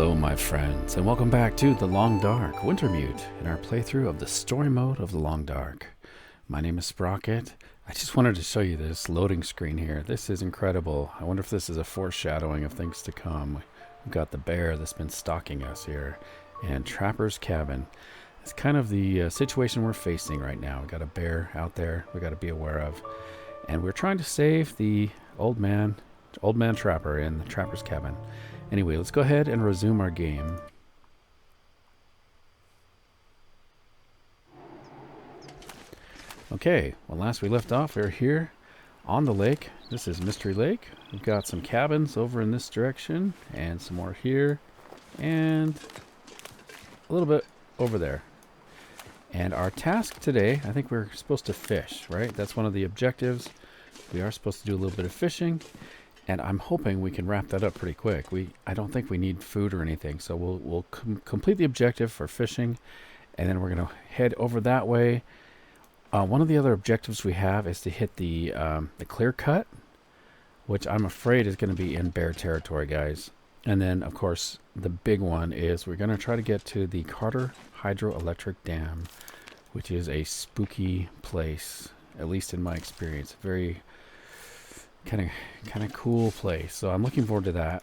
Hello my friends, and welcome back to The Long Dark, Wintermute, in our playthrough of the story mode of The Long Dark. My name is Sprocket. I just wanted to show you this loading screen here. This is incredible. I wonder if this is a foreshadowing of things to come. We've got the bear that's been stalking us here, and Trapper's Cabin. It's kind of the situation we're facing right now. We've got a bear out there we got to be aware of, and we're trying to save the old man Trapper in the Trapper's Cabin. Anyway, let's go ahead and resume our game. Okay, well, last we left off, we were here on the lake. This is Mystery Lake. We've got some cabins over in this direction, and some more here, and a little bit over there. And our task today, I think we're supposed to fish, right? That's one of the objectives. We are supposed to do a little bit of fishing. And I'm hoping we can wrap that up pretty quick. I don't think we need food or anything, so we'll complete the objective for fishing, and then we're going to head over that way. One of the other objectives we have is to hit the clear cut, which I'm afraid is going to be in bear territory, guys. And then, of course, the big one is we're going to try to get to the Carter Hydroelectric Dam, which is a spooky place, at least in my experience. Very kind of cool place, so I'm looking forward to that.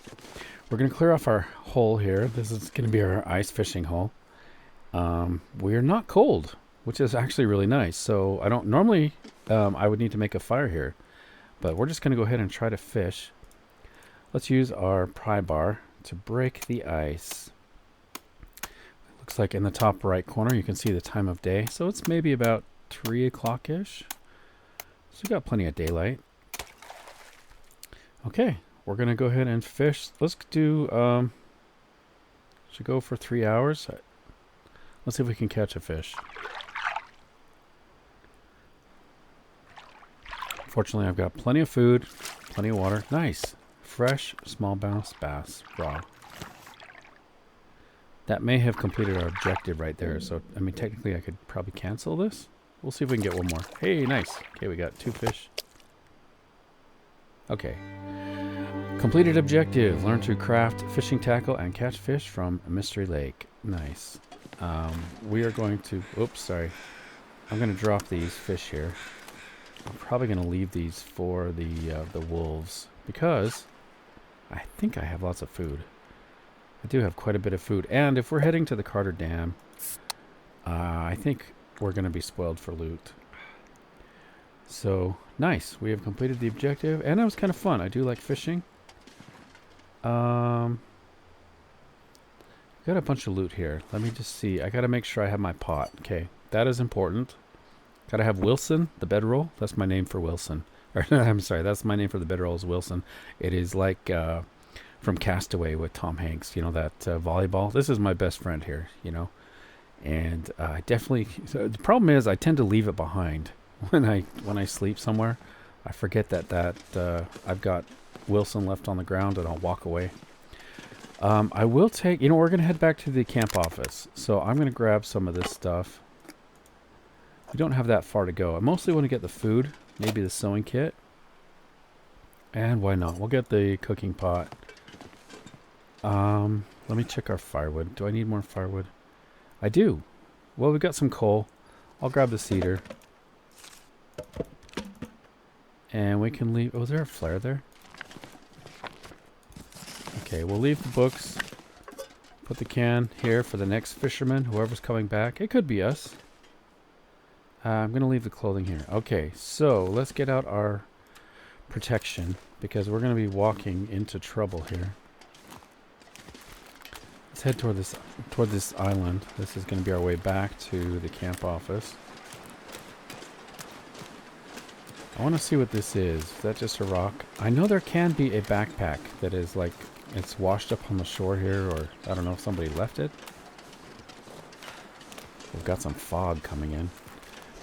We're going to clear off our hole here. This is going to be our ice fishing hole. We're not cold, which is actually really nice. So I don't normally I would need to make a fire here, but we're just going to go ahead and try to fish. Let's use our pry bar to break the ice. It looks like in the top right corner you can see the time of day, so it's maybe about 3 o'clock ish, so we've got plenty of daylight. Okay, we're going to go ahead and fish. Let's do, should go for 3 hours. Let's see if we can catch a fish. Fortunately, I've got plenty of food, plenty of water. Nice. Fresh smallmouth bass, raw. That may have completed our objective right there. So, I mean, technically I could probably cancel this. We'll see if we can get one more. Hey, nice. Okay, we got 2 fish. Okay. Completed objective. Learn to craft fishing tackle and catch fish from Mystery Lake. Nice. We are going to... Oops, sorry. I'm going to drop these fish here. I'm probably going to leave these for the wolves, because I think I have lots of food. I do have quite a bit of food. And if we're heading to the Carter Dam, I think we're going to be spoiled for loot. So, nice. We have completed the objective, and that was kind of fun. I do like fishing. Got a bunch of loot here. Let me just see. I got to make sure I have my pot. Okay, that is important. Got to have Wilson, the bedroll. That's my name for Wilson. Or, I'm sorry, that's my name for the bedroll is Wilson. It is like from Castaway with Tom Hanks. You know, that volleyball. This is my best friend here, you know. And I definitely... So the problem is I tend to leave it behind. When I sleep somewhere, I forget that I've got Wilson left on the ground, and I'll walk away. I will take, you know, we're going to head back to the camp office, so I'm going to grab some of this stuff. We don't have that far to go. I mostly want to get the food, maybe the sewing kit, and why not? We'll get the cooking pot. Let me check our firewood. Do I need more firewood? I do. Well, we've got some coal. I'll grab the cedar. And we can leave... Oh, is there a flare there? Okay, we'll leave the books. Put the can here for the next fisherman, whoever's coming back. It could be us. I'm going to leave the clothing here. Okay, so let's get out our protection, because we're going to be walking into trouble here. Let's head toward this island. This is going to be our way back to the camp office. I want to see what this is. Is that just a rock? I know there can be a backpack that is like, it's washed up on the shore here, or I don't know if somebody left it. We've got some fog coming in.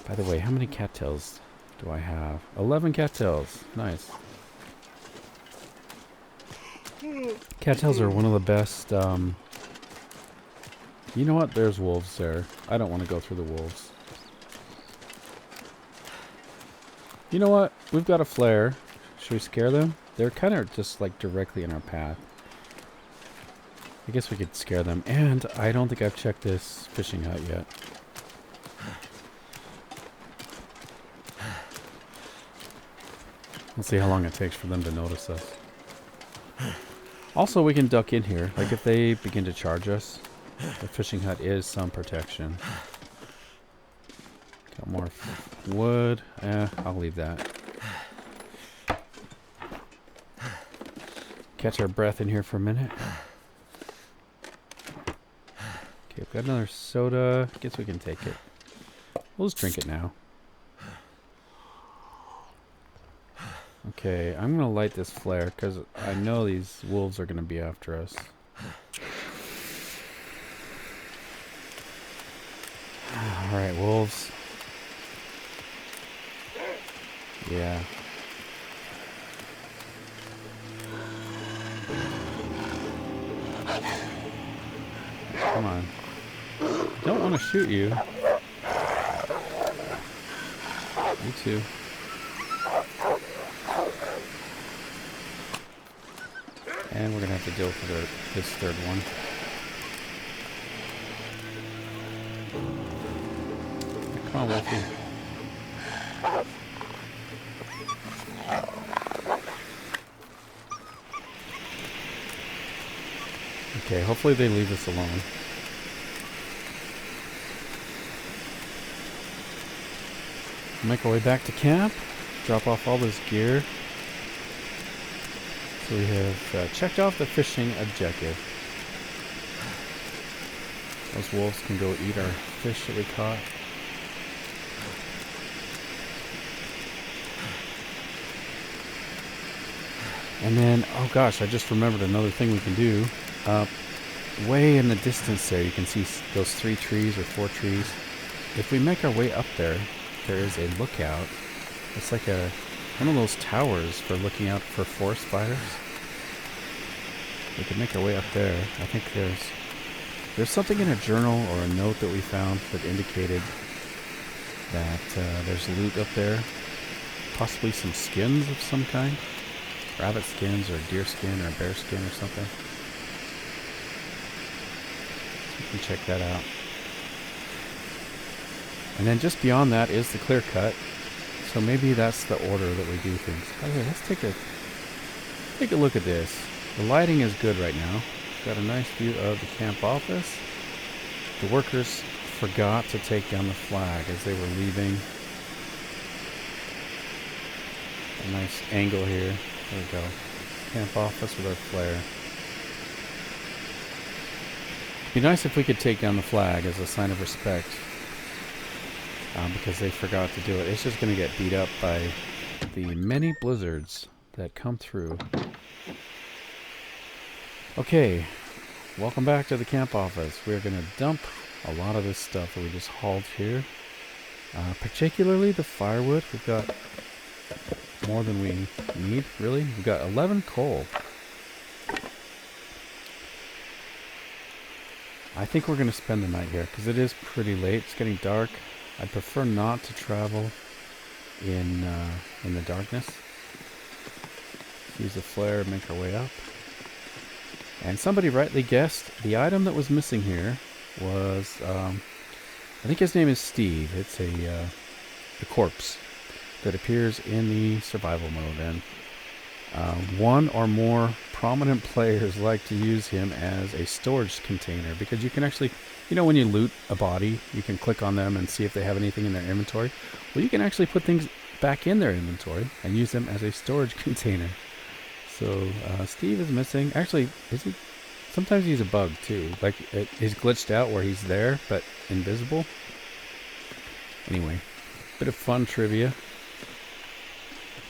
By the way, how many cattails do I have? 11 cattails. Nice. Cattails are one of the best. You know what? There's wolves there. I don't want to go through the wolves. You know what? We've got a flare. Should we scare them? They're kind of just like directly in our path. I guess we could scare them. And I don't think I've checked this fishing hut yet. Let's see how long it takes for them to notice us. Also, we can duck in here. Like if they begin to charge us, the fishing hut is some protection. Got more wood. I'll leave that. Catch our breath in here for a minute. Okay, we've got another soda. Guess we can take it. We'll just drink it now. Okay, I'm gonna light this flare because I know these wolves are gonna be after us. Alright, wolves. Yeah. Come on. Don't want to shoot you. You too. And we're going to have to deal with this third one. Come on, Wolfie. Okay, hopefully they leave us alone. Make our way back to camp. Drop off all this gear. So we have checked off the fishing objective. Those wolves can go eat our fish that we caught. And then, oh gosh, I just remembered another thing we can do. Way in the distance there, you can see those 3 trees or 4 trees. If we make our way up there, there is a lookout. It's like one of those towers for looking out for forest fires. We can make our way up there. I think there's something in a journal or a note that we found that indicated that there's loot up there. Possibly some skins of some kind. Rabbit skins or deer skin or bear skin or something. So we can check that out. And then just beyond that is the clear cut. So maybe that's the order that we do things. Okay, let's take a look at this. The lighting is good right now. Got a nice view of the camp office. The workers forgot to take down the flag as they were leaving. A nice angle here. There we go. Camp office with our flare. Be nice if we could take down the flag as a sign of respect. Because they forgot to do it. It's just going to get beat up by the many blizzards that come through. Okay, welcome back to the camp office. We're going to dump a lot of this stuff that we just hauled here. Particularly the firewood. We've got more than we need, really. We've got 11 coal. I think we're going to spend the night here because it is pretty late. It's getting dark. I'd prefer not to travel in the darkness. Use the flare and make our way up. And somebody rightly guessed the item that was missing here was, I think his name is Steve. It's a corpse that appears in the survival mode. And one or more prominent players like to use him as a storage container because you can actually, you know, when you loot a body, you can click on them and see if they have anything in their inventory. Well, you can actually put things back in their inventory and use them as a storage container. So Steve is missing. Actually, is he? Sometimes he's a bug too. Like he's glitched out where he's there but invisible. Anyway, bit of fun trivia.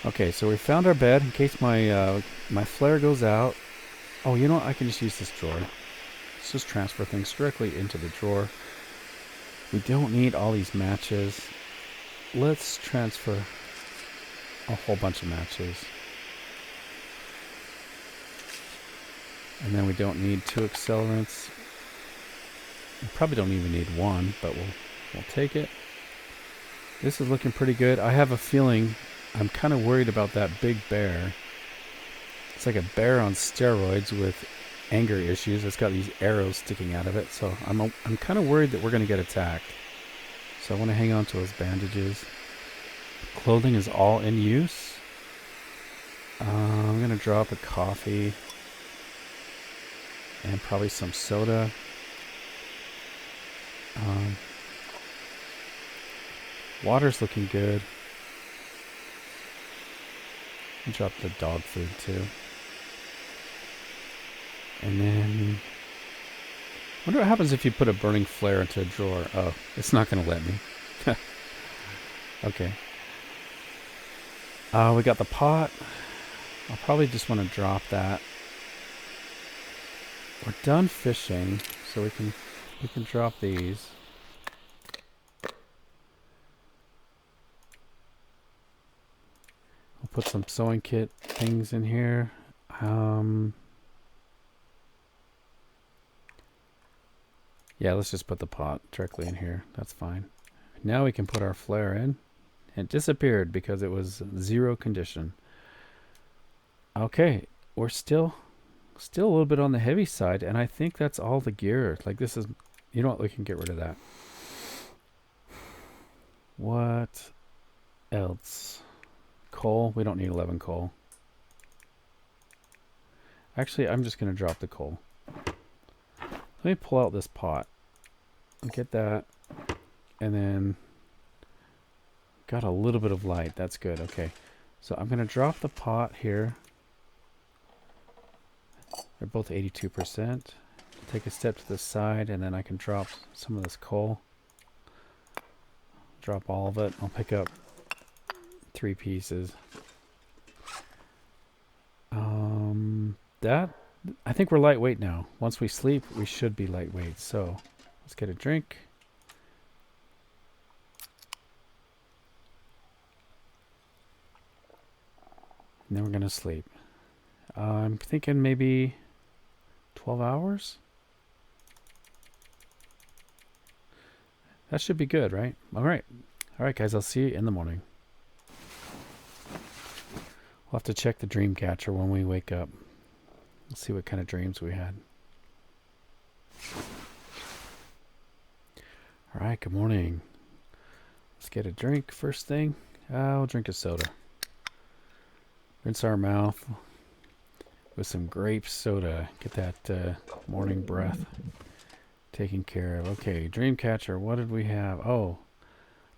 Okay, so we found our bed in case my flare goes out. Oh, you know what? I can just use this drawer. Let's just transfer things directly into the drawer. We don't need all these matches. Let's transfer a whole bunch of matches. And then we don't need 2 accelerants. We probably don't even need 1, but we'll take it. This is looking pretty good. I have a feeling I'm kind of worried about that big bear. It's like a bear on steroids with anger issues. It's got these arrows sticking out of it, so I'm kind of worried that we're going to get attacked. So I want to hang on to those bandages. Clothing is all in use. I'm going to drop a coffee and probably some soda. Water's looking good. Drop the dog food too. And then I wonder what happens if you put a burning flare into a drawer. Oh, it's not going to let me. Okay. We got the pot. I'll probably just want to drop that. We're done fishing, so we can drop these. We'll put some sewing kit things in here. Yeah, let's just put the pot directly in here. That's fine. Now we can put our flare in. It disappeared because it was 0 condition. Okay, we're still a little bit on the heavy side, and I think that's all the gear. Like, this is, you know what, we can get rid of that. What else? Coal. We don't need 11 coal. Actually, I'm just going to drop the coal. Let me pull out this pot. Get that. And then got a little bit of light. That's good. Okay. So I'm going to drop the pot here. They're both 82%. Take a step to the side, and then I can drop some of this coal. Drop all of it. I'll pick up 3 pieces. I think we're lightweight now. Once we sleep, we should be lightweight. So let's get a drink. And then we're going to sleep. I'm thinking maybe 12 hours? That should be good, right? All right. All right, guys, I'll see you in the morning. We'll have to check the dream catcher when we wake up. Let's see what kind of dreams we had. All right, good morning. Let's get a drink first thing. I'll drink a soda. Rinse our mouth with some grape soda. Get that morning breath taken care of. Okay, dream catcher, what did we have? Oh,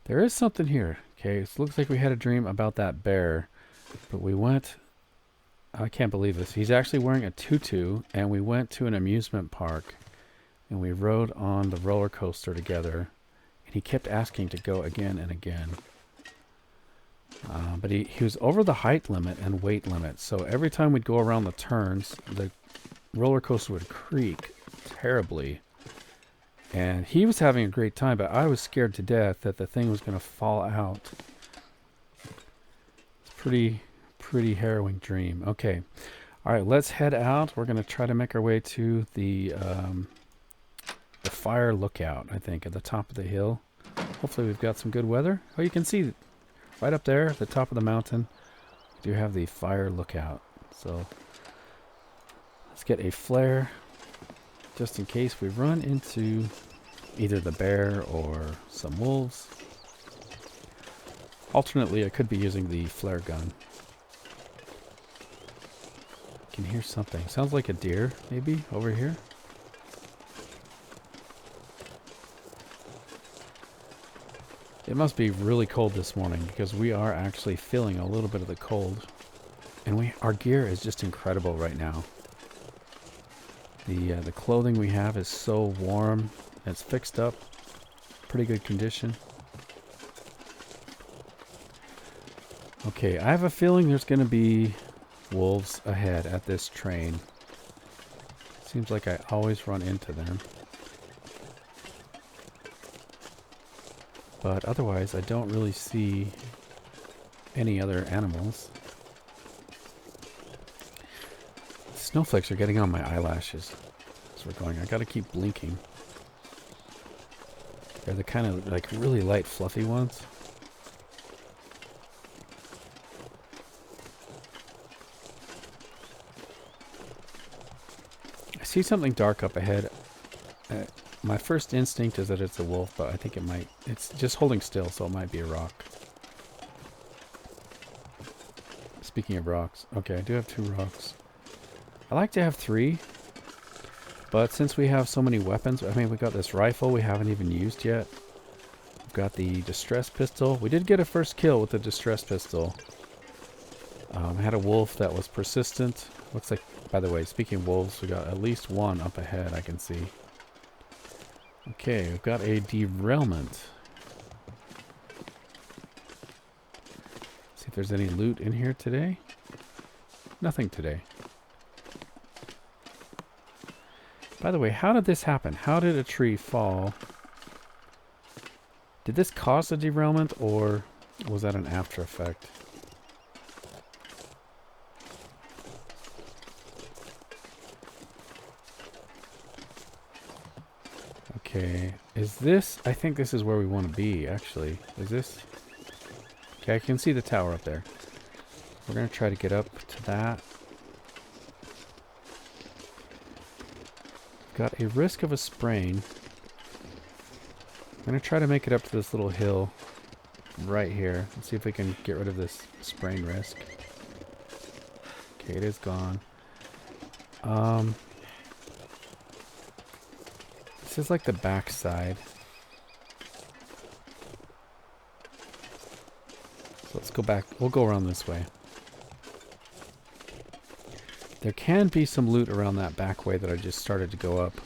there is something here. Okay, it looks like we had a dream about that bear, but we went... I can't believe this. He's actually wearing a tutu, and we went to an amusement park, and we rode on the roller coaster together, and he kept asking to go again and again. But he was over the height limit and weight limit, so every time we'd go around the turns, the roller coaster would creak terribly. And he was having a great time, but I was scared to death that the thing was going to fall out. It's pretty harrowing dream. Okay. All right, let's head out. We're going to try to make our way to the fire lookout, I think, at the top of the hill. Hopefully we've got some good weather. Oh, you can see right up there at the top of the mountain, we do have the fire lookout. So let's get a flare just in case we run into either the bear or some wolves. Alternately, I could be using the flare gun. I can hear something. Sounds like a deer, maybe, over here. It must be really cold this morning because we are actually feeling a little bit of the cold. And our gear is just incredible right now. The clothing we have is so warm. It's fixed up. Pretty good condition. Okay, I have a feeling there's going to be wolves ahead at this train. Seems like I always run into them. But otherwise, I don't really see any other animals. Snowflakes are getting on my eyelashes as we're going. I gotta keep blinking. They're the kind of like really light, fluffy ones. I see something dark up ahead. My first instinct is that it's a wolf, but I think it might... It's just holding still, so it might be a rock. Speaking of rocks. Okay, I do have 2 rocks. I like to have 3. But since we have so many weapons... I mean, we got this rifle we haven't even used yet. We've got the distress pistol. We did get a first kill with the distress pistol. I had a wolf that was persistent. Looks like... By the way, speaking of wolves, we got at least 1 up ahead, I can see. Okay, we've got a derailment. See if there's any loot in here today. Nothing today. By the way, how did this happen? How did a tree fall? Did this cause the derailment, or was that an after effect? Okay, is this... I think this is where we want to be, actually. Is this... Okay, I can see the tower up there. We're going to try to get up to that. Got a risk of a sprain. I'm going to try to make it up to this little hill right here. Let's see if we can get rid of this sprain risk. Okay, it is gone. This is like the back side. So let's go back. We'll go around this way. There can be some loot around that back way that I just started to go up.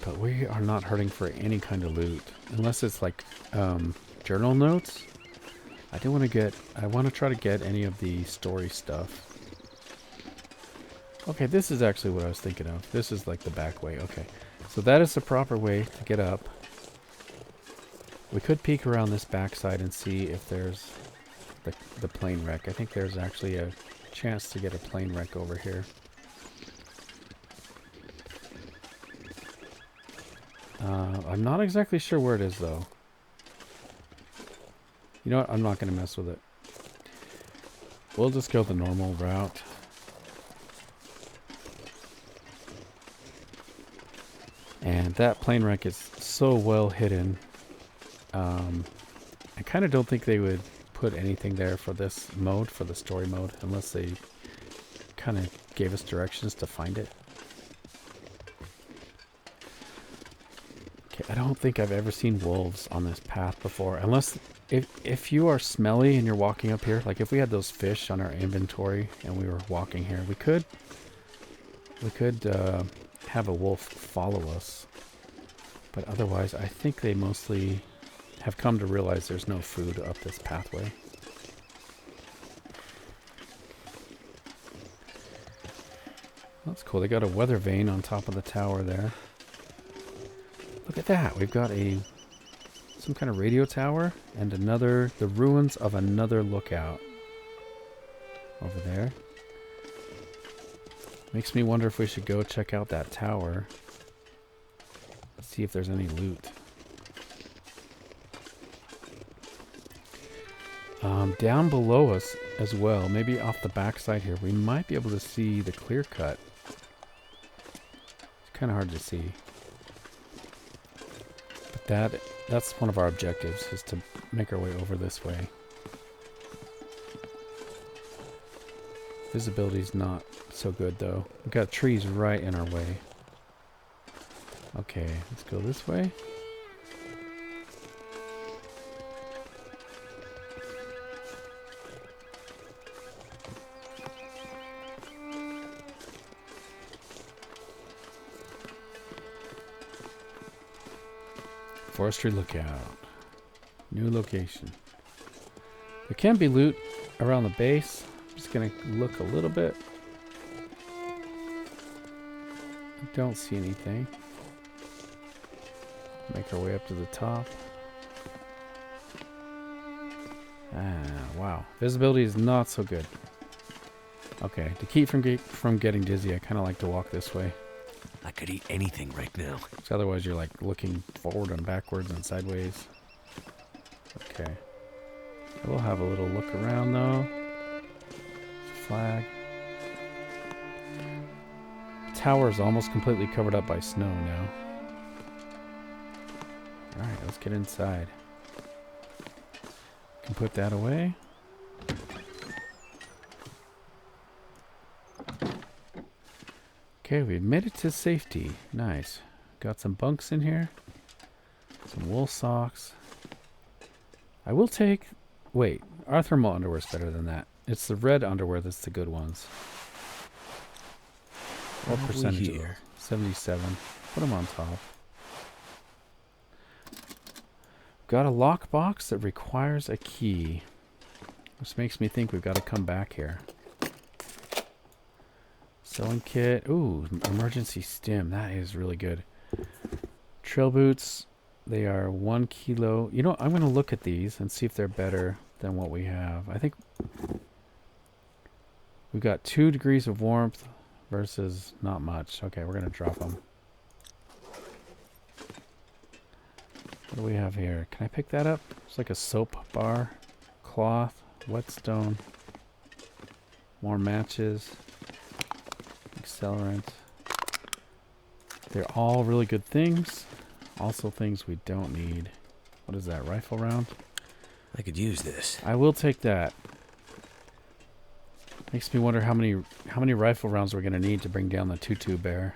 But we are not hurting for any kind of loot. Unless it's like journal notes. I want to try to get any of the story stuff. Okay, this is actually what I was thinking of. This is like the back way. Okay. So that is the proper way to get up. We could peek around this backside and see if there's the plane wreck. I think there's actually a chance to get a plane wreck over here. I'm not exactly sure where it is, though. You know what? I'm not going to mess with it. We'll just go the normal route. And that plane wreck is so well hidden. I kind of don't think they would put anything there for this mode, for the story mode, unless they kind of gave us directions to find it. Okay, I don't think I've ever seen wolves on this path before, unless if you are smelly and you're walking up here, like if we had those fish on our inventory and we were walking here, we could have a wolf follow us. But otherwise, I think they mostly have come to realize there's no food up this pathway. That's cool. They got a weather vane on top of the tower there. Look at that. We've got some kind of radio tower and the ruins of another lookout over there. Makes me wonder if we should go check out that tower. Let's see if there's any loot. Down below us as well, maybe off the backside here, we might be able to see the clear cut. It's kind of hard to see. But that's one of our objectives, is to make our way over this way. Visibility's not so good though. We've got trees right in our way. Okay, let's go this way. Forestry Lookout. New location. There can be loot around the base. I'm just going to look a little bit. I don't see anything. Make our way up to the top. Wow. Visibility is not so good. Okay, to keep from getting dizzy, I kind of like to walk this way. I could eat anything right now. So otherwise you're like looking forward and backwards and sideways. Okay. We'll have a little look around though. Flag. tower is almost completely covered up by snow now. Alright, let's get inside. Can put that away. Okay, we've made it to safety. Nice. Got some bunks in here. Some wool socks. I will take... Wait, our thermal underwear is better than that. It's the red underwear that's the good ones. What percentage here? 77. Put them on top. Got a lockbox that requires a key. This makes me think we've got to come back here. Sewing kit. Ooh, emergency stim. That is really good. Trail boots. They are 1 kilo. You know, I'm going to look at these and see if they're better than what we have. I think we've got 2 degrees of warmth versus not much. Okay, we're going to drop them. What do we have here? Can I pick that up? It's like a soap bar. Cloth. Whetstone. More matches. Accelerant. They're all really good things. Also things we don't need. What is that? Rifle round? I could use this. I will take that. Makes me wonder how many rifle rounds we're going to need to bring down the tutu bear.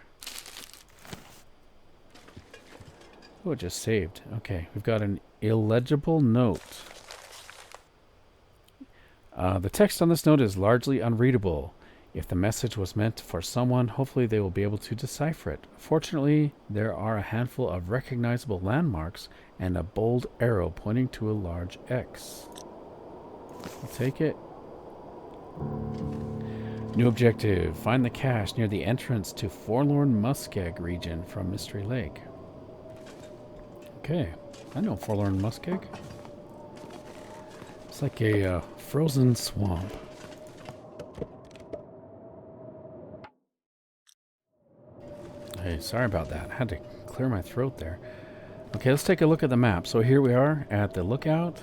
Oh, it just saved. Okay, we've got an illegible note. The text on this note is largely unreadable. If the message was meant for someone, hopefully they will be able to decipher it. Fortunately, there are a handful of recognizable landmarks and a bold arrow pointing to a large X. I'll take it. New objective. Find the cache near the entrance to Forlorn Muskeg region from Mystery Lake. Okay. I know Forlorn Muskeg. It's like a frozen swamp. Hey, sorry about that. I had to clear my throat there. Okay, let's take a look at the map. So here we are at the lookout.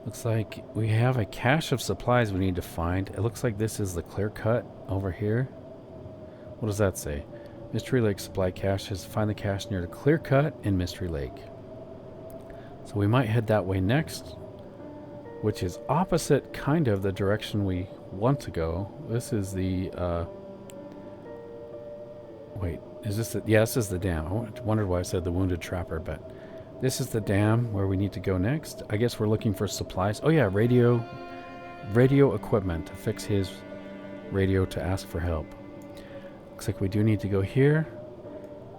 Looks like we have a cache of supplies we need to find. It looks like this is the clear cut over here. What does that say? Mystery Lake supply caches. Find the cache near the clear cut in Mystery Lake. So we might head that way next, which is opposite kind of the direction we want to go. This is the... Wait, is this the... Yeah, this is the dam. I wondered why I said the Wounded Trapper, but this is the dam where we need to go next. I guess we're looking for supplies. Oh yeah, radio equipment to fix his radio to ask for help. Looks like we do need to go here.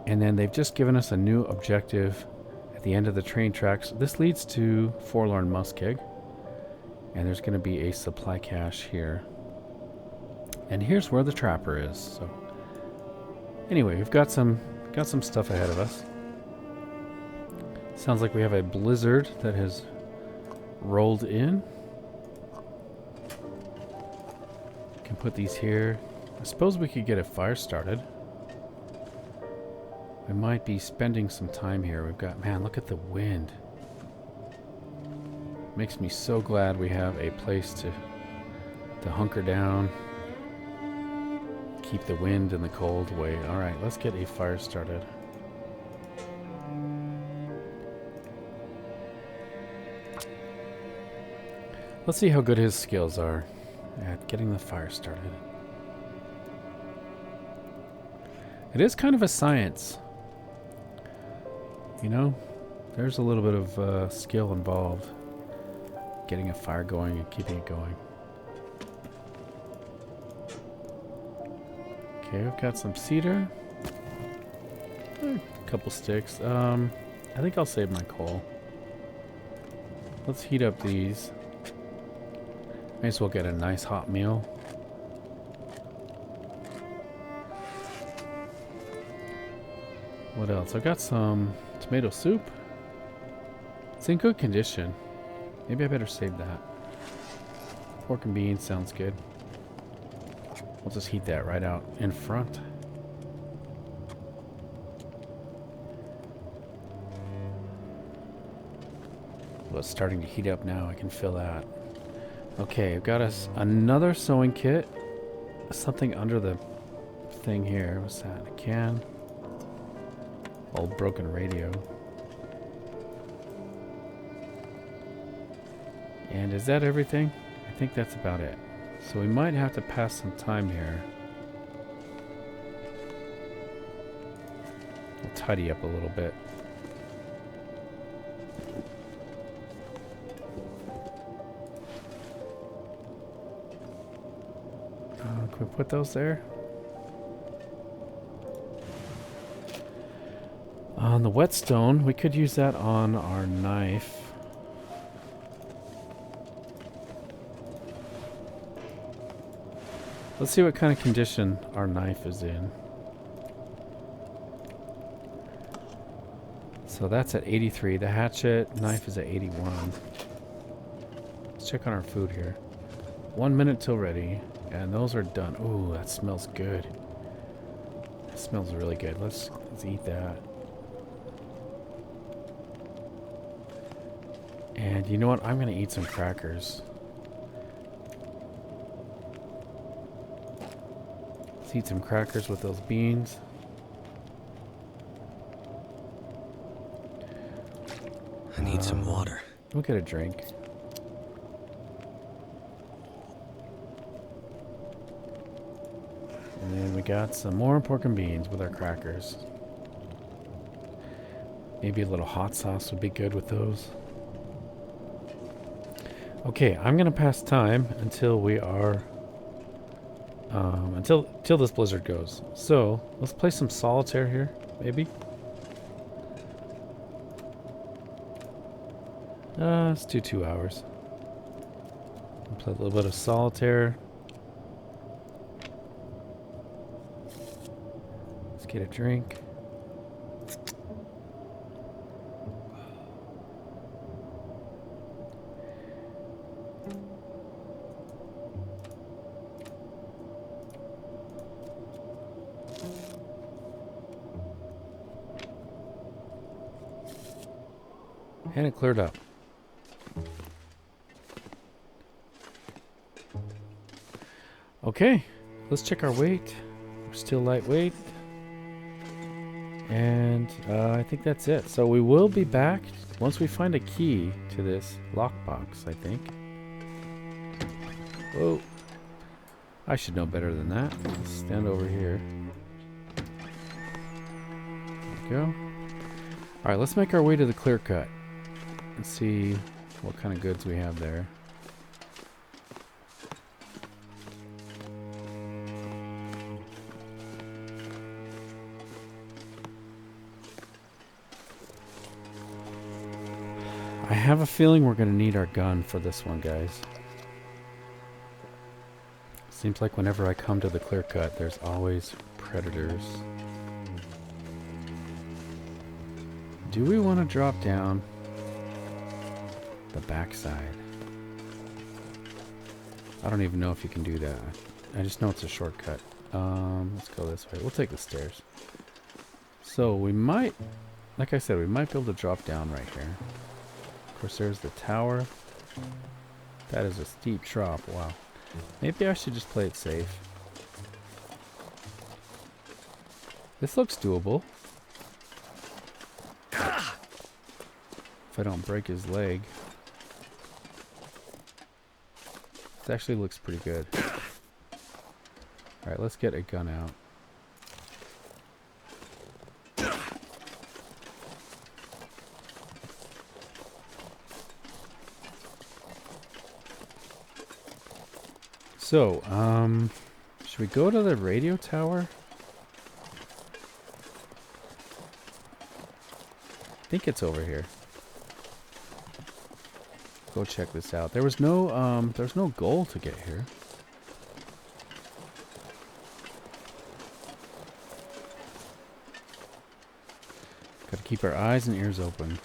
And then they've just given us a new objective at the end of the train tracks. This leads to Forlorn Muskeg. And there's going to be a supply cache here. And here's where the trapper is. So anyway, we've got some stuff ahead of us. Sounds like we have a blizzard that has rolled in. Can put these here. I suppose we could get a fire started. We might be spending some time here. We've got, man, look at the wind. Makes me so glad we have a place to hunker down. Keep the wind and the cold away. Alright, let's get a fire started. Let's see how good his skills are at getting the fire started. It is kind of a science. You know, there's a little bit of skill involved. Getting a fire going and keeping it going. Okay, we've got some cedar. A couple sticks. I think I'll save my coal. Let's heat up these. May as well get a nice hot meal. What else? I've got some tomato soup. It's in good condition. Maybe I better save that. Pork and beans sounds good. We'll just heat that right out in front. Well, it's starting to heat up now. I can feel that. Okay, I've got us another sewing kit. Something under the thing here. What's that? A can. Old broken radio. And is that everything? I think that's about it. So we might have to pass some time here. We'll tidy up a little bit. Can we put those there? On the whetstone, we could use that on our knife. Let's see what kind of condition our knife is in. So that's at 83. The hatchet knife is at 81. Let's check on our food here. 1 minute till ready. And those are done. Ooh, that smells good. That smells really good. Let's eat that. And you know what? I'm going to eat some crackers. Let's eat some crackers with those beans. I need some water. We'll get a drink. And then we got some more pork and beans with our crackers. Maybe a little hot sauce would be good with those. Okay, I'm gonna pass time until we are until this blizzard goes. So let's play some solitaire here, maybe. Let's do 2 hours. Play a little bit of solitaire. Let's get a drink. And it cleared up. Okay, let's check our weight. We're still lightweight. And I think that's it. So we will be back once we find a key to this lockbox, I think. Whoa. I should know better than that. Let's stand over here. There we go. Alright, let's make our way to the clear cut. And see what kind of goods we have there. I have a feeling we're going to need our gun for this one, guys. Seems like whenever I come to the clear cut, there's always predators. Do we want to drop down the backside? I don't even know if you can do that. I just know it's a shortcut. Let's go this way. We'll take the stairs. So we might, like I said, we might be able to drop down right here. Of course, there's the tower. That is a steep drop. Wow. Maybe I should just play it safe. This looks doable. If I don't break his leg. This actually looks pretty good. Alright, let's get a gun out. So, should we go to the radio tower? I think it's over here. Go check this out. There was no, there's no goal to get here. Gotta keep our eyes and ears open.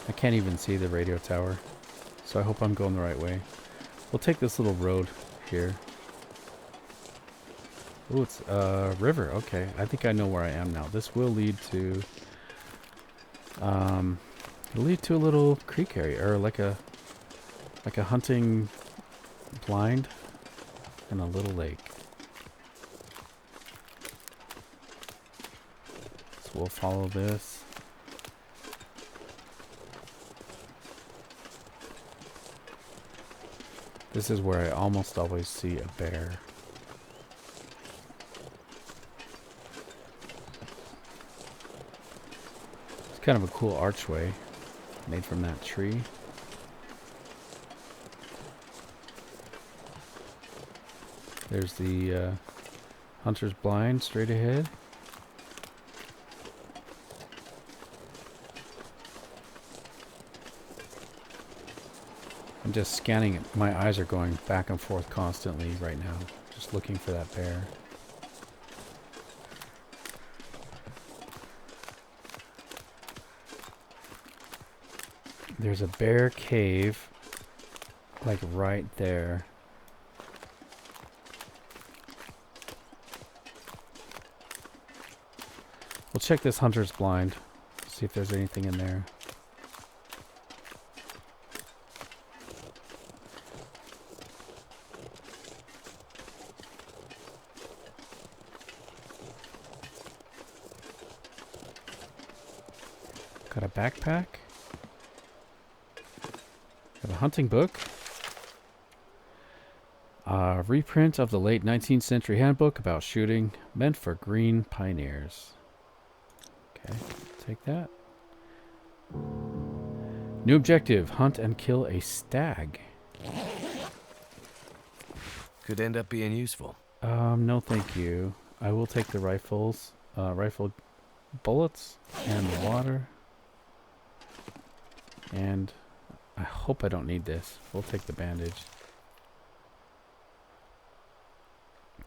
I can't even see the radio tower, so I hope I'm going the right way. We'll take this little road here. Oh, it's a river. Okay, I think I know where I am now. This will lead to, it'll lead to a little creek area, or like a hunting blind and a little lake. So we'll follow this. This is where I almost always see a bear. It's kind of a cool archway made from that tree. There's the hunter's blind straight ahead. I'm just scanning it. My eyes are going back and forth constantly right now, just looking for that bear. There's a bear cave, like right there. We'll check this hunter's blind, see if there's anything in there. Got a backpack. Got a hunting book. A reprint of the late 19th century handbook about shooting, meant for green pioneers. Okay, take that. New objective, hunt and kill a stag. Could end up being useful. No thank you. I will take the rifles, rifle bullets and the water. And I hope I don't need this. We'll take the bandage.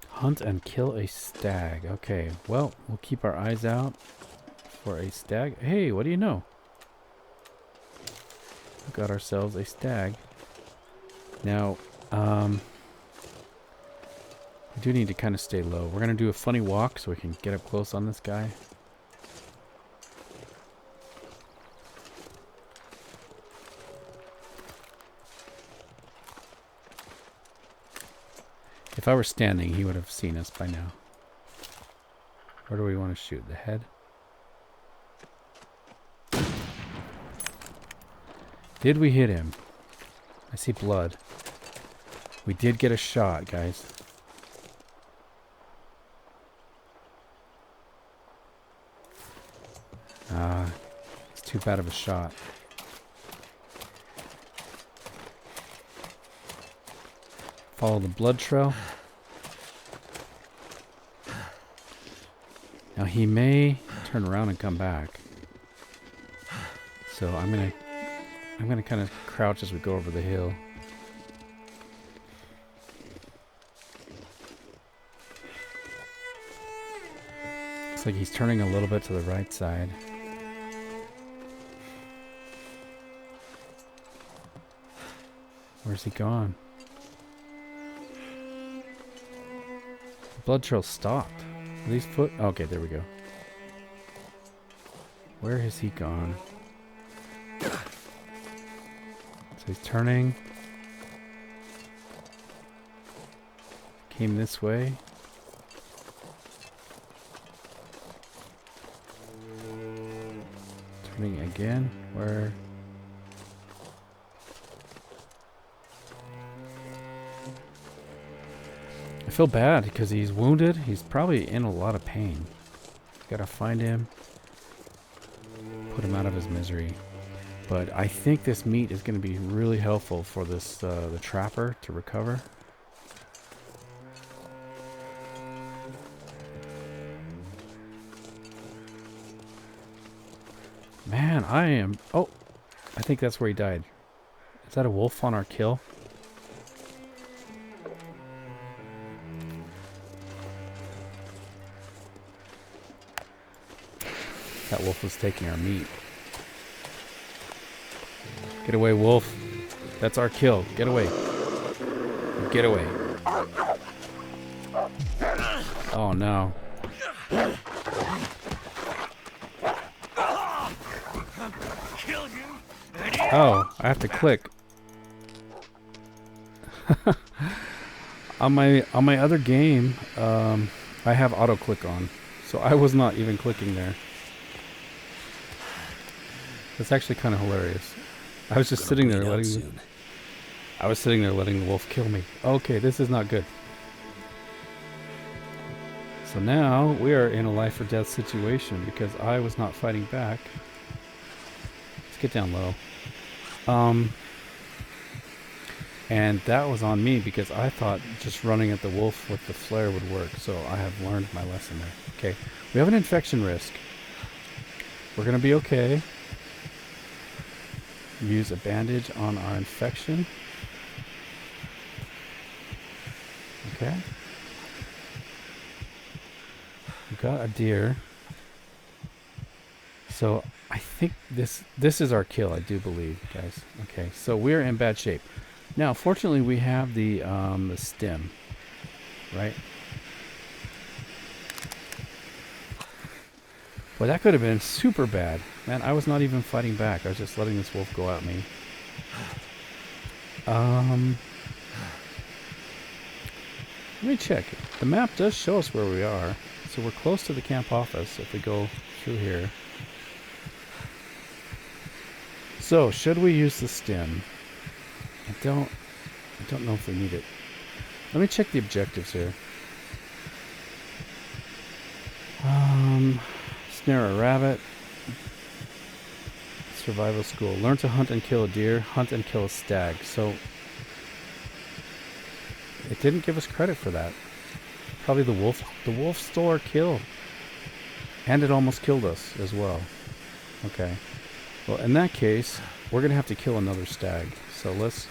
Hunt and kill a stag. Okay, well, we'll keep our eyes out for a stag. Hey, what do you know? We got ourselves a stag. Now, we do need to kind of stay low. We're going to do a funny walk so we can get up close on this guy. If I were standing, he would have seen us by now. Where do we want to shoot? The head? Did we hit him? I see blood. We did get a shot, guys. It's too bad of a shot. Follow the blood trail. Now he may turn around and come back. So I'm gonna kind of crouch as we go over the hill. Looks like he's turning a little bit to the right side. Where's he gone? The blood trail stopped. Are these foot? Okay, there we go. Where has he gone? So he's turning. Came this way. Turning again. Where? I feel bad because he's wounded. He's probably in a lot of pain. Gotta find him. Put him out of his misery. But I think this meat is going to be really helpful for this the trapper to recover. Man, I am... Oh, I think that's where he died. Is that a wolf on our kill? That wolf was taking our meat. Get away, wolf. That's our kill. Get away. Get away. Oh no. Oh, I have to click. on my other game, I have auto click on, so I was not even clicking there. That's actually kind of hilarious. I was just sitting there letting the wolf kill me. Okay, this is not good. So now we are in a life or death situation because I was not fighting back. Let's get down low. And that was on me because I thought just running at the wolf with the flare would work. So I have learned my lesson there. Okay, we have an infection risk. We're going to be okay. Use a bandage on our infection. Okay. We've got a deer. So I think this is our kill, I do believe, guys. Okay, so we're in bad shape. Now, fortunately, we have the stem, right? Well, that could have been super bad. Man, I was not even fighting back. I was just letting this wolf go at me. Let me check. The map does show us where we are. So we're close to the camp office if we go through here. So, should we use the stem? I don't know if we need it. Let me check the objectives here. Snare a rabbit. Survival school. Learn to hunt and kill a deer. Hunt and kill a stag. So it didn't give us credit for that. Probably the wolf. The wolf stole our kill. And it almost killed us as well. Okay. Well, in that case, we're going to have to kill another stag. So let's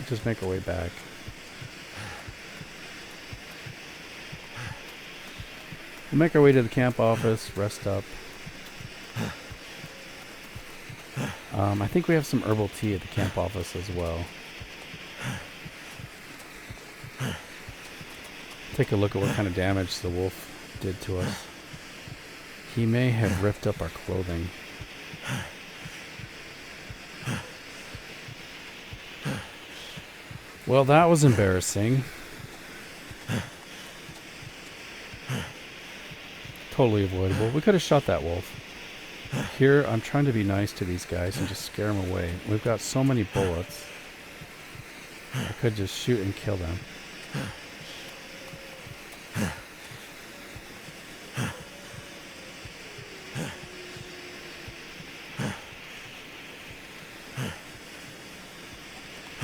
just make our way back. We'll make our way to the camp office, rest up. I think we have some herbal tea at the camp office as well. Take a look at what kind of damage the wolf did to us. He may have ripped up our clothing. Well, that was embarrassing. Totally avoidable. We could have shot that wolf. Here, I'm trying to be nice to these guys and just scare them away. We've got so many bullets. I could just shoot and kill them.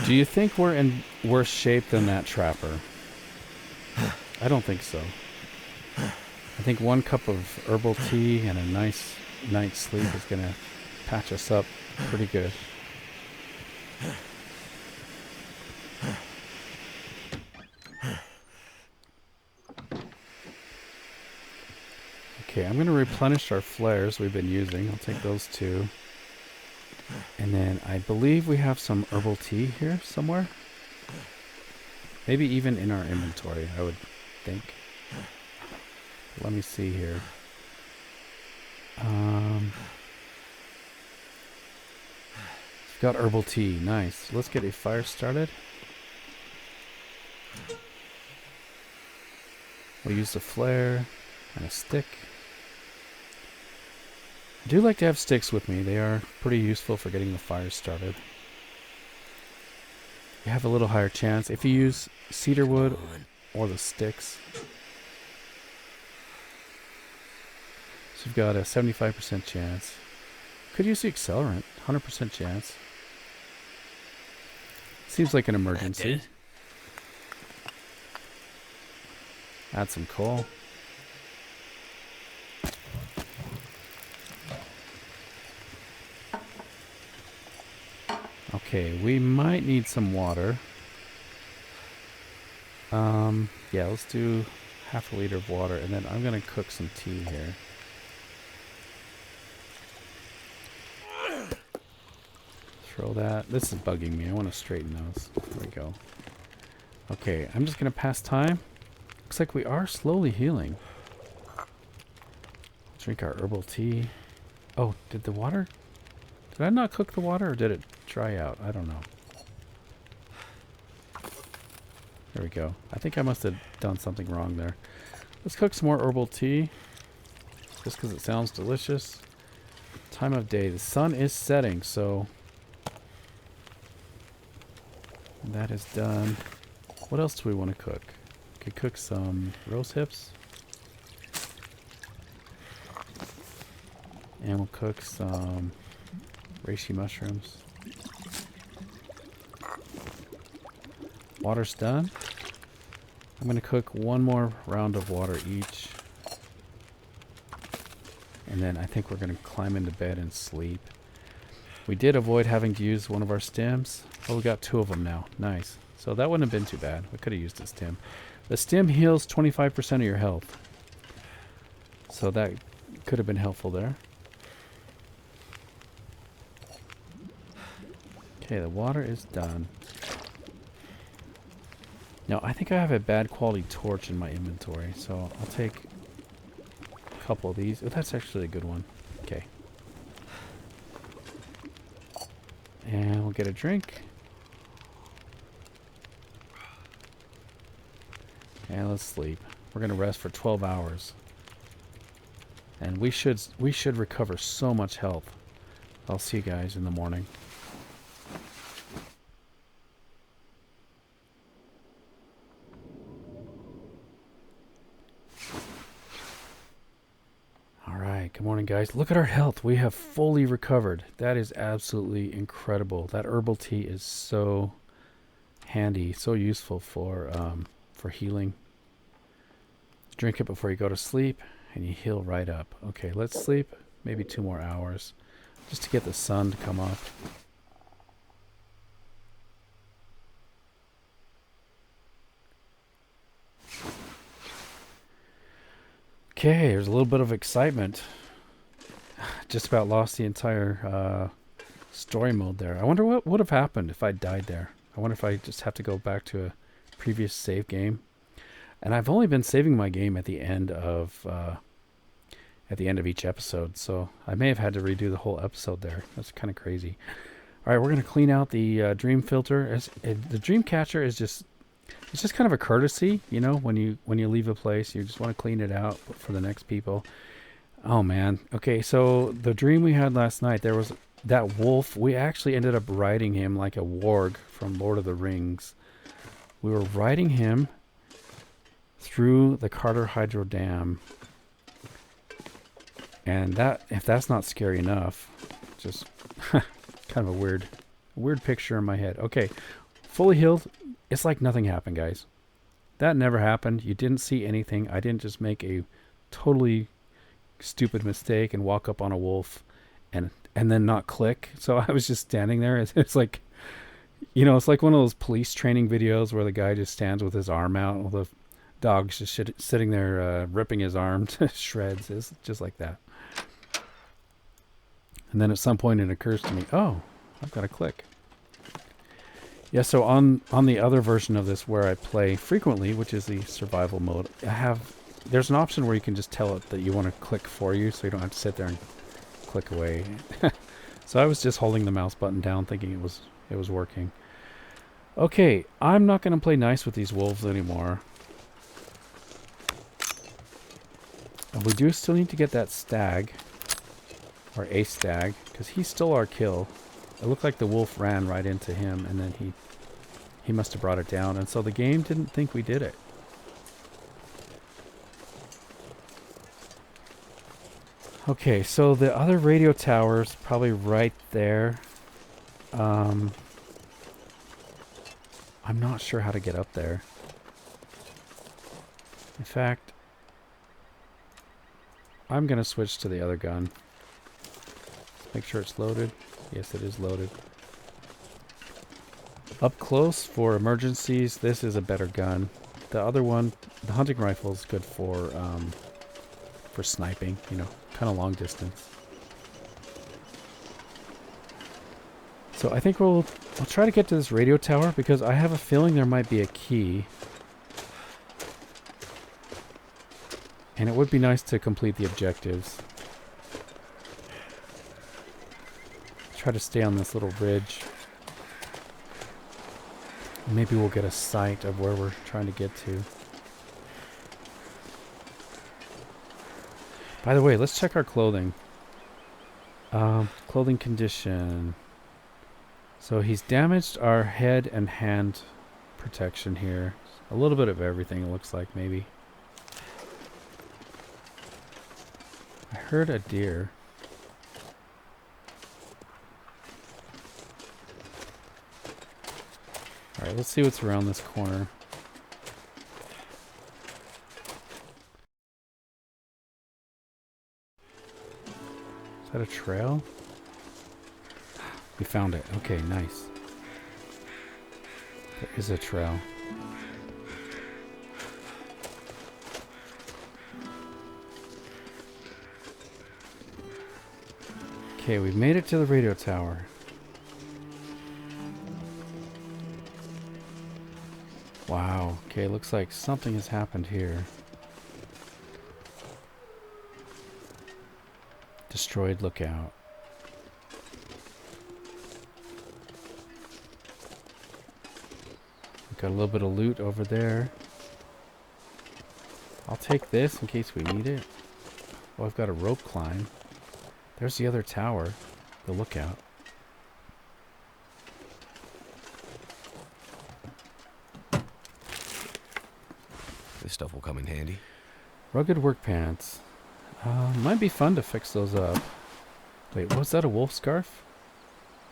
Do you think we're in worse shape than that trapper? I don't think so. I think 1 cup of herbal tea and a nice night's sleep is going to patch us up pretty good. Okay, I'm going to replenish our flares we've been using. I'll take those 2. And then I believe we have some herbal tea here somewhere. Maybe even in our inventory, I would think. Let me see here. We've got herbal tea. Nice. Let's get a fire started. We'll use the flare and a stick. I do like to have sticks with me. They are pretty useful for getting the fire started. You have a little higher chance if you use cedar wood or the sticks. So you've got a 75% chance. Could use the accelerant. 100% chance. Seems like an emergency. Add some coal. Okay, we might need some water. Yeah, let's do half a liter of water, and then I'm gonna cook some tea here. Throw that. This is bugging me. I want to straighten those. There we go. Okay, I'm just gonna pass time. Looks like we are slowly healing. Drink our herbal tea. Oh, did the water... Did I not cook the water or did it dry out? I don't know. There we go. I think I must have done something wrong there. Let's cook some more herbal tea. Just because it sounds delicious. Time of day. The sun is setting, so... That is done. What else do we want to cook? We could cook some roast hips. And we'll cook some reishi mushrooms. Water's done. I'm going to cook one more round of water each. And then I think we're going to climb into bed and sleep. We did avoid having to use one of our stems. Oh, we got 2 of them now. Nice. So that wouldn't have been too bad. We could have used a stem. The stem heals 25% of your health. So that could have been helpful there. Okay, the water is done. Now, I think I have a bad quality torch in my inventory, so I'll take a couple of these. Oh, that's actually a good one. Okay. And we'll get a drink. And let's sleep. We're going to rest for 12 hours. And we should recover so much health. I'll see you guys in the morning. Good morning, guys. Look at our health. We have fully recovered. That is absolutely incredible. That herbal tea is so handy, so useful for healing. Drink it before you go to sleep, and you heal right up. Okay, let's sleep. Maybe 2 more hours, just to get the sun to come up. Okay, there's a little bit of excitement. Just about lost the entire story mode there. I wonder what would have happened if I died there. I wonder if I just have to go back to a previous save game. And I've only been saving my game at the end of each episode, so I may have had to redo the whole episode there. That's kind of crazy. All right, we're gonna clean out the dream filter. The dream catcher is it's just kind of a courtesy, you know, when you leave a place, you just want to clean it out for the next people. Oh man. Okay, so the dream we had last night, there was that wolf. We actually ended up riding him like a warg from Lord of the Rings. We were riding him through the Carter Hydro Dam. And that, if that's not scary enough, just kind of a weird picture in my head. Okay, fully healed. It's like nothing happened, guys. That never happened. You didn't see anything. I didn't just make a totally stupid mistake and walk up on a wolf and then not click. So I was just standing there. It's like, you know, it's like one of those police training videos where the guy just stands with his arm out while the dog's just sitting there ripping his arm to shreds. It's just like that. And then at some point it occurs to me, oh, I've got to click. Yeah, so on the other version of this where I play frequently, which is the survival mode, there's an option where you can just tell it that you want to click for you, so you don't have to sit there and click away. So I was just holding the mouse button down thinking it was working. Okay, I'm not going to play nice with these wolves anymore. And we do still need to get that stag, or a stag, because he stole our kill. It looked like the wolf ran right into him, and then he must have brought it down, and so the game didn't think we did it. Okay, so the other radio tower's probably right there. I'm not sure how to get up there. In fact, I'm going to switch to the other gun. Make sure it's loaded. Yes, it is loaded. Up close for emergencies, this is a better gun. The other one, the hunting rifle, is good for sniping, you know, kind of long distance. So I think I'll try to get to this radio tower because I have a feeling there might be a key. And it would be nice to complete the objectives. Try to stay on this little ridge. Maybe we'll get a sight of where we're trying to get to. By the way, let's check our clothing. Clothing condition. So he's damaged our head and hand protection here. A little bit of everything, it looks like, maybe. I heard a deer. Alright, let's see what's around this corner. Is that a trail? We found it. Okay, nice. There is a trail. Okay, we've made it to the radio tower. Wow. Okay, looks like something has happened here. Destroyed lookout. We've got a little bit of loot over there. I'll take this in case we need it. Oh, I've got a rope climb. There's the other tower, the lookout. This stuff will come in handy. Rugged work pants. Might be fun to fix those up. Wait, was that a wolf scarf?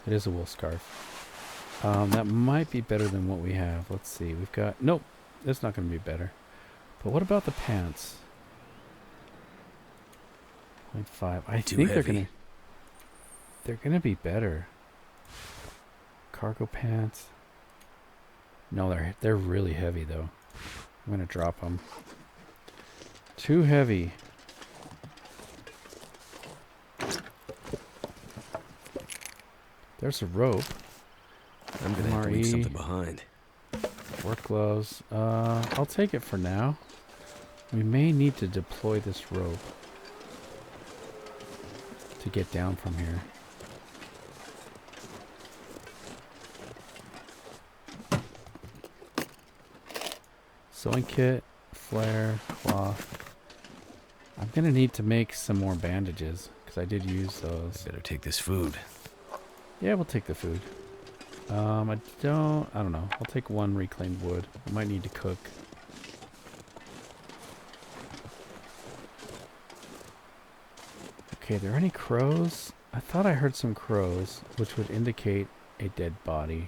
It is a wolf scarf. That might be better than what we have. Let's see. We've got... Nope. That's not going to be better. But what about the pants? 0.5. I think they're gonna be better. Cargo pants. No, they're really heavy though. I'm gonna drop them. Too heavy. There's a rope. I'm gonna have to leave something behind. Work gloves. I'll take it for now. We may need to deploy this rope to get down from here. Sewing kit, flare, cloth. I'm gonna need to make some more bandages because I did use those. Better take this food. Yeah, we'll take the food. I don't know. I'll take one reclaimed wood. I might need to cook. Okay, are there any crows? I thought I heard some crows, which would indicate a dead body.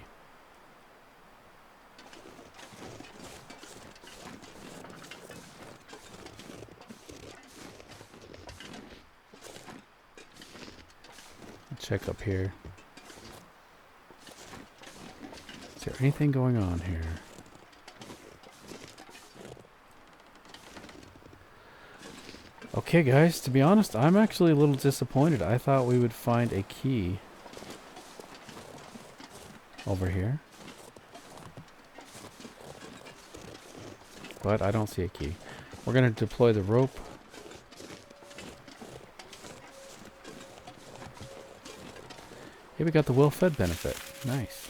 I'll check up here. Is there anything going on here? Okay guys, to be honest, I'm actually a little disappointed. I thought we would find a key over here. But I don't see a key. We're going to deploy the rope. Hey, we got the well-fed benefit. Nice.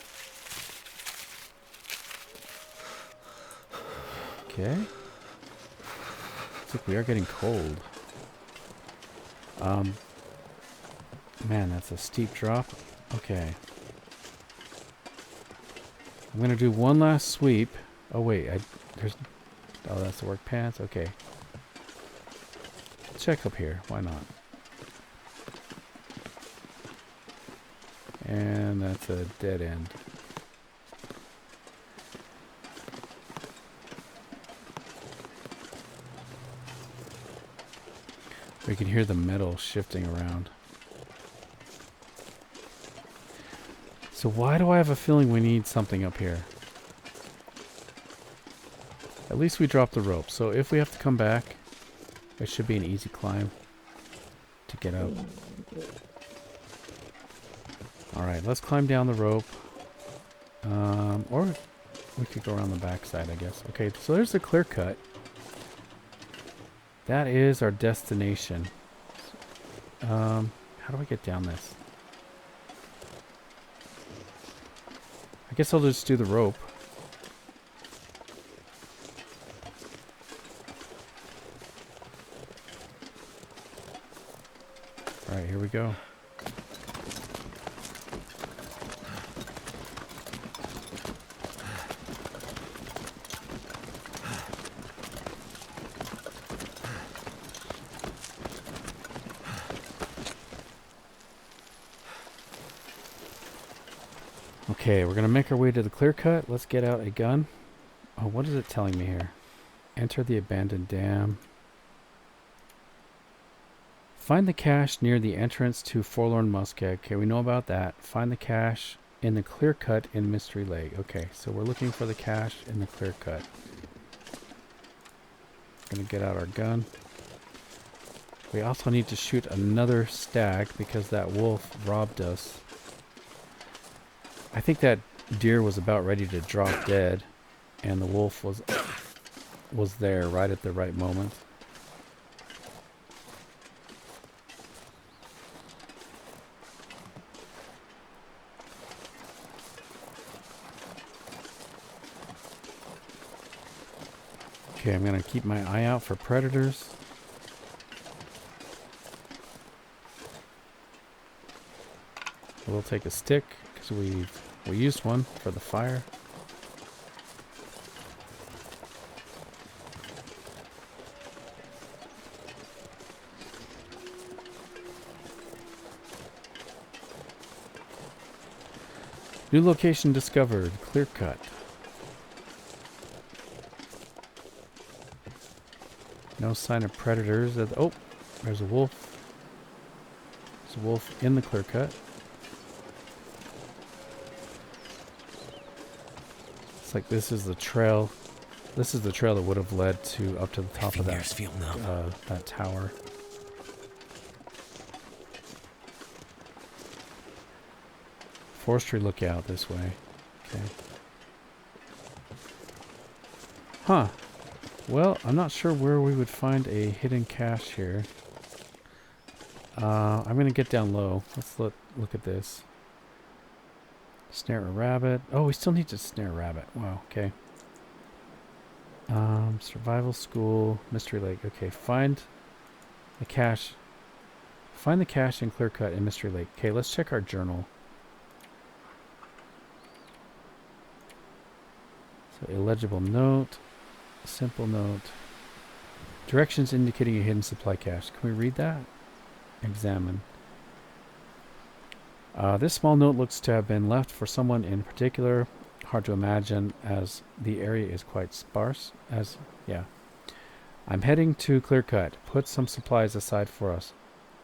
Okay. Looks like we are getting cold. Man, that's a steep drop. Okay. I'm gonna do one last sweep. Oh wait, oh, that's the work pants. Okay. Check up here. Why not? And that's a dead end. We can hear the metal shifting around. So why do I have a feeling we need something up here? At least we dropped the rope. So if we have to come back, it should be an easy climb to get up. Alright, let's climb down the rope. Or we could go around the backside, I guess. Okay, so there's the clear cut. That is our destination. How do I get down this? I guess I'll just do the rope. Alright, here we go. Okay, we're going to make our way to the clear cut. Let's get out a gun. Oh, what is it telling me here? Enter the abandoned dam. Find the cache near the entrance to Forlorn Muskeg. Okay, we know about that. Find the cache in the clear cut in Mystery Lake. Okay, so we're looking for the cache in the clear cut. Gonna get out our gun. We also need to shoot another stag because that wolf robbed us. I think that deer was about ready to drop dead, and the wolf was there right at the right moment. Okay, I'm gonna keep my eye out for predators. We'll take a stick because we used one for the fire. New location discovered. Clear cut. No sign of predators. Oh, there's a wolf. There's a wolf in the clear cut. Like this is the trail. This is the trail that would have led to up to the top of that tower. Forestry Lookout this way. Okay. Huh. Well, I'm not sure where we would find a hidden cache here. I'm gonna get down low. Let's look at this. Snare a rabbit. Oh, we still need to snare a rabbit. Wow, okay. Survival school, Mystery Lake. Okay, find the cache. Find the cache in Clear Cut in Mystery Lake. Okay, let's check our journal. So, illegible note, simple note. Directions indicating a hidden supply cache. Can we read that? Examine. This small note looks to have been left for someone in particular. Hard to imagine as the area is quite sparse. I'm heading to Clear Cut. Put some supplies aside for us,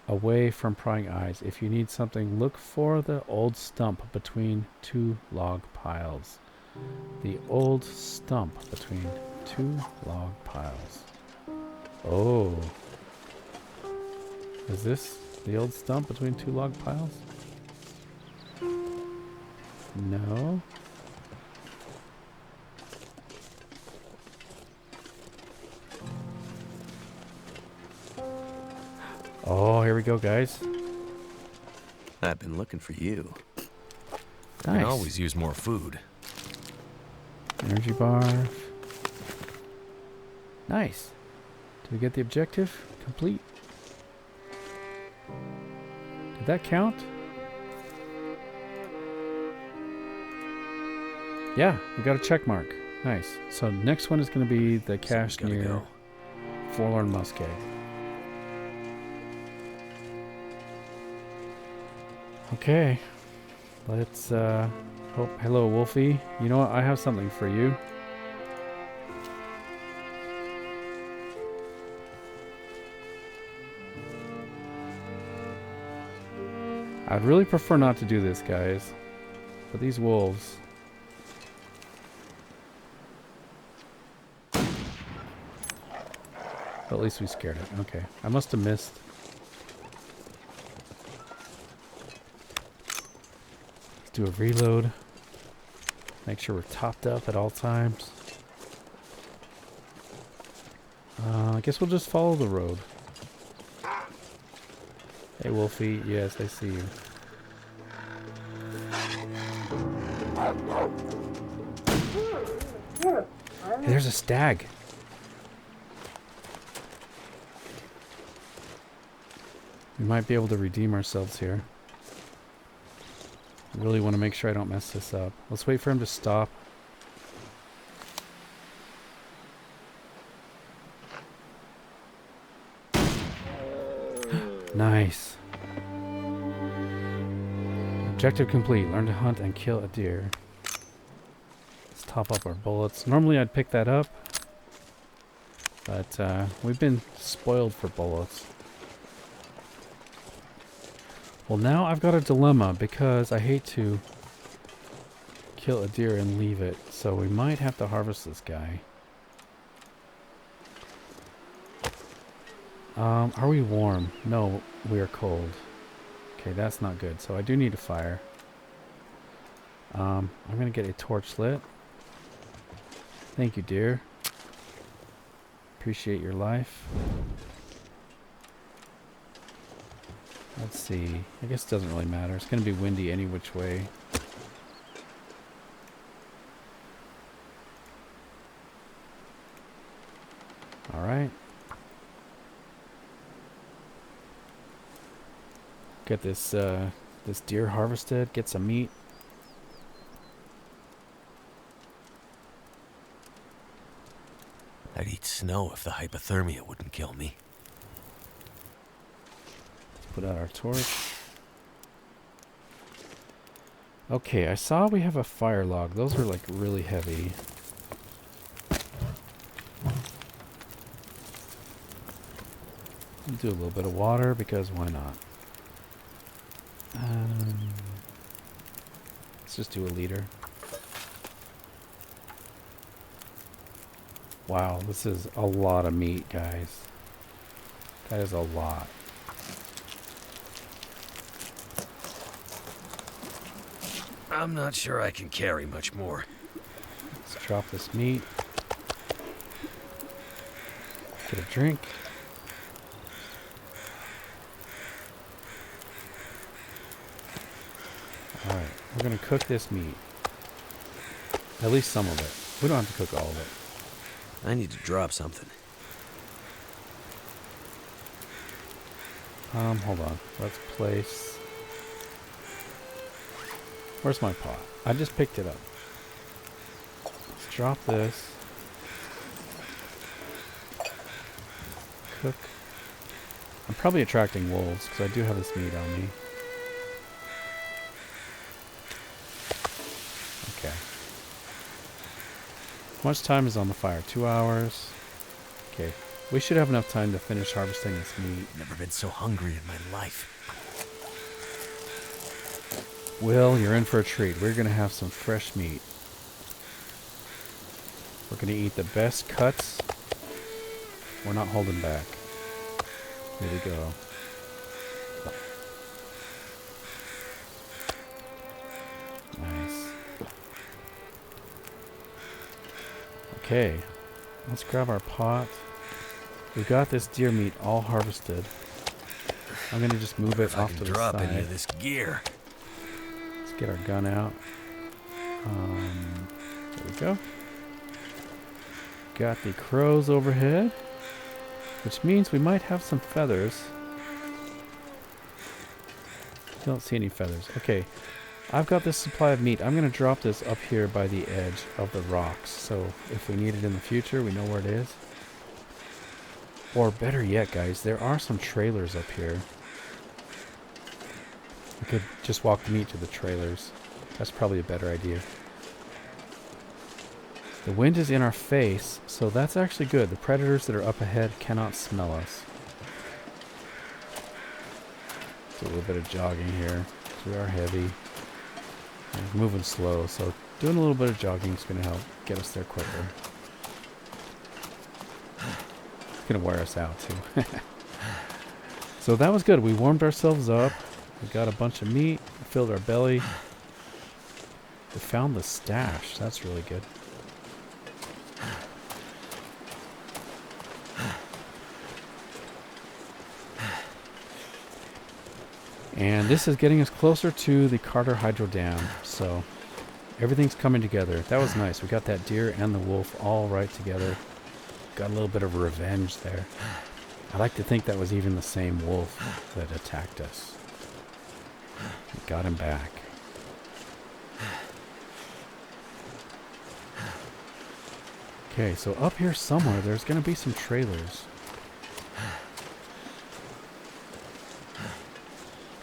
away from prying eyes. If you need something, look for the old stump between two log piles. The old stump between two log piles. Oh. Is this the old stump between two log piles? No. Oh, here we go, guys. I've been looking for you. Nice. I can always use more food. Energy bar. Nice. Did we get the objective complete? Did that count? Yeah, we got a check mark. Nice. So next one is going to be the cache near Forlorn Muskeg. Okay. Let's hope. Hello, Wolfie. You know what? I have something for you. I'd really prefer not to do this, guys. But these wolves. But at least we scared it. Okay. I must have missed. Let's do a reload. Make sure we're topped up at all times. I guess we'll just follow the road. Hey, Wolfie. Yes, I see you. Hey, there's a stag. We might be able to redeem ourselves here. I really want to make sure I don't mess this up. Let's wait for him to stop. Nice. Objective complete. Learn to hunt and kill a deer. Let's top up our bullets. Normally I'd pick that up, but we've been spoiled for bullets. Well, now I've got a dilemma because I hate to kill a deer and leave it, so we might have to harvest this guy. Are we warm? No, we are cold. Okay, that's not good. So I do need a fire. I'm going to get a torch lit. Thank you, dear. Appreciate your life. Let's see. I guess it doesn't really matter. It's going to be windy any which way. Alright. Get this this deer harvested, get some meat. I'd eat snow if the hypothermia wouldn't kill me. Let's put out our torch. Okay, I saw we have a fire log. Those are like really heavy. Do a little bit of water because why not? Let's just do a liter. Wow, this is a lot of meat, guys. That is a lot. I'm not sure I can carry much more. Let's drop this meat. Get a drink. Alright, we're going to cook this meat. At least some of it. We don't have to cook all of it. I need to drop something. Hold on. Let's place... Where's my pot? I just picked it up. Let's drop this. Cook. I'm probably attracting wolves because I do have this meat on me. Okay. How much time is on the fire? 2 hours. Okay. We should have enough time to finish harvesting this meat. Never been so hungry in my life. Will, you're in for a treat. We're going to have some fresh meat. We're going to eat the best cuts. We're not holding back. Here we go. Nice. Okay. Let's grab our pot. We've got this deer meat all harvested. I'm going to just move it off to the drop side. any of this gear. Let's get our gun out. There we go. Got the crows overhead, which means we might have some feathers. Don't see any feathers. Okay, I've got this supply of meat. I'm going to drop this up here by the edge of the rocks, so if we need it in the future, we know where it is. Or better yet, guys, there are some trailers up here. We could just walk the meat to the trailers. That's probably a better idea. The wind is in our face, so that's actually good. The predators that are up ahead cannot smell us. Do a little bit of jogging here. We are heavy. And moving slow, so doing a little bit of jogging is going to help get us there quicker. It's going to wear us out too. So that was good. We warmed ourselves up. We got a bunch of meat. Filled our belly. We found the stash. That's really good. And this is getting us closer to the Carter Hydro Dam. So everything's coming together. That was nice. We got that deer and the wolf all right together. Got a little bit of revenge there. I like to think that was even the same wolf that attacked us. We got him back. Okay, so up here somewhere there's going to be some trailers.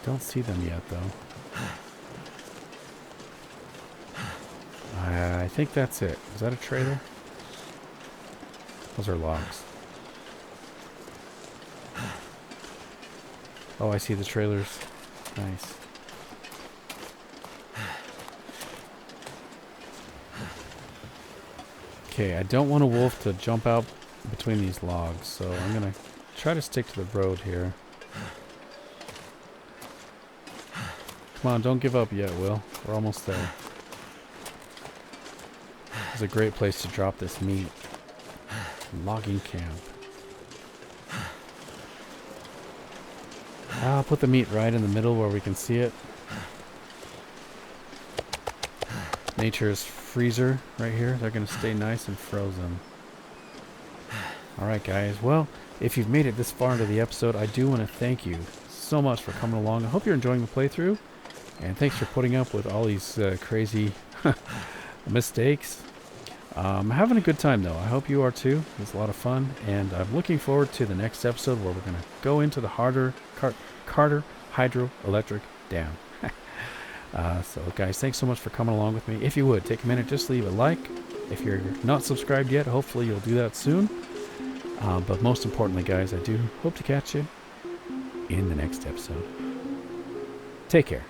Don't see them yet though. I think that's it. Is that a trailer? Those are logs. Oh, I see the trailers. Nice. Okay, I don't want a wolf to jump out between these logs, so I'm going to try to stick to the road here. Come on, don't give up yet, Will. We're almost there. This is a great place to drop this meat. Logging camp. I'll put the meat right in the middle where we can see it. Nature's freezer right here. They're going to stay nice and frozen. Alright guys, well, if you've made it this far into the episode, I do want to thank you so much for coming along. I hope you're enjoying the playthrough. And thanks for putting up with all these crazy mistakes. I'm having a good time though. I hope you are too. It's a lot of fun. And I'm looking forward to the next episode where we're going to go into the Carter Hydroelectric Dam. So guys, thanks so much for coming along with me. If you would, take a minute, just leave a like. If you're not subscribed yet, hopefully you'll do that soon. But most importantly, guys, I do hope to catch you in the next episode. Take care.